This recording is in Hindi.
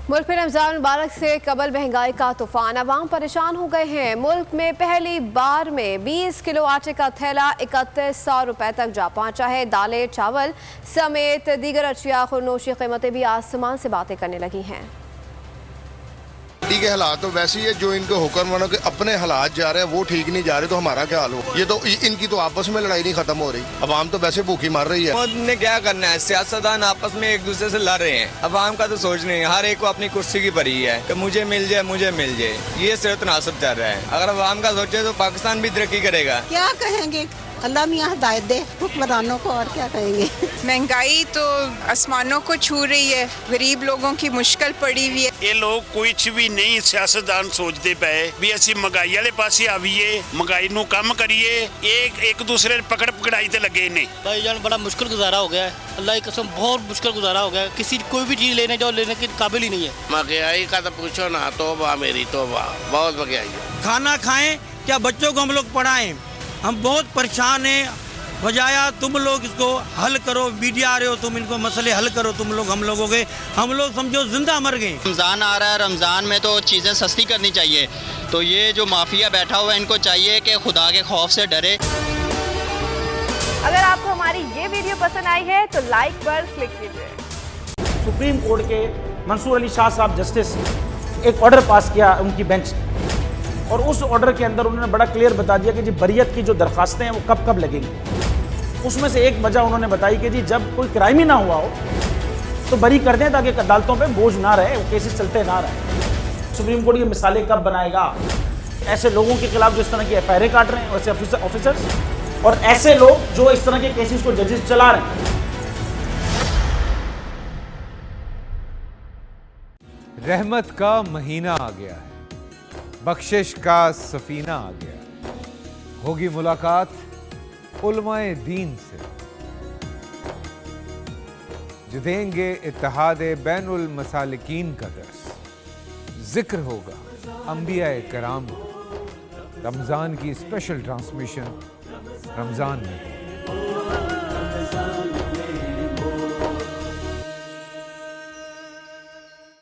मुल्क में रमजान मुबारक से कबल महंगाई का तूफान, अवाम परेशान हो गए हैं। मुल्क में पहली बार में 20 किलो आटे का थैला 3100 रुपए तक जा पहुंचा है। दालें, चावल समेत दीगर अशिया खुरनोशी कीमतें भी आसमान से बातें करने लगी हैं। के हालात तो वैसे ही है, जो इनके हुक्मरानों के अपने हालात जा रहे हैं वो ठीक नहीं जा रहे, तो हमारा क्या हाल हो। ये तो इनकी तो आपस में लड़ाई नहीं खत्म हो रही, अवाम तो वैसे भूखी मर रही है। मोदी ने क्या करना है, सियासतदान आपस में एक दूसरे से लड़ रहे हैं, अवाम का तो सोच नहीं है। हर एक को अपनी कुर्सी की परी है कि मुझे मिल जाए मुझे मिल जाए, ये सिर्फ तनासब चल रहा है। अगर अवाम का सोचे तो पाकिस्तान भी तरक्की करेगा। क्या कहेंगे, अल्लाह मियाँ हिदायत दे हुक्मरानों को, और क्या कहेंगे। महंगाई तो आसमानों को छू रही है, गरीब लोगों की मुश्किल पड़ी हुई है। ये लोग कुछ भी नहीं सियासतदान सोचते पे भी असी महंगाई वाले पासे आवीए, महंगाई नू कम करिए, एक दूसरे पकड़ पकड़ाई ते लगे ने। भाईजान बड़ा मुश्किल गुजारा हो गया है, अल्लाह की कसम बहुत मुश्किल गुजारा हो गया है। किसी कोई भी चीज लेने जाओ, लेने के काबिल ही नहीं है। महंगाई का तो पूछो ना, तौबा मेरी तौबा, बहुत महंगाई है। खाना खाएं क्या बच्चों को हम लोग पढ़ाएं, हम बहुत परेशान हैं। बजाया तुम लोग इसको हल करो, मीडिया आ रहे हो, तुम इनको मसले हल करो, तुम लोग हम लोगों के, हम लोग समझो जिंदा मर गए। रमज़ान आ रहा है, रमज़ान में तो चीज़ें सस्ती करनी चाहिए, तो ये जो माफिया बैठा हुआ है इनको चाहिए कि खुदा के खौफ से डरे। अगर आपको हमारी ये वीडियो पसंद आई है तो लाइक पर क्लिक कीजिए। सुप्रीम कोर्ट के मंसूर अली शाह साहब जस्टिस एक ऑर्डर पास किया उनकी बेंच, और उस ऑर्डर के अंदर उन्होंने बड़ा क्लियर बता दिया कि जी बरियत की जो दरखास्तें हैं वो कब कब लगेंगी। उसमें से एक वजह उन्होंने बताई कि जी जब कोई क्राइम ही ना हुआ हो तो बरी कर दें, ताकि अदालतों पे बोझ ना रहे, वो केसेस चलते ना रहे। सुप्रीम कोर्ट ये मिसालें कब बनाएगा, ऐसे लोगों के खिलाफ जो इस तरह की FIR काट रहे हैं, वैसे ऑफिसर्स, और ऐसे लोग जो इस तरह के केसेस को जजेस चला रहे हैं। रहमत का महीना आ गया है, बख्शिश का सफीना आ गया, होगी मुलाकात उलमाए दीन से, जो देंगे इत्तेहाद बैनुल मसालिकीन का दर्स, जिक्र होगा अंबियाए कराम का। रमज़ान की स्पेशल ट्रांसमिशन रमज़ान में।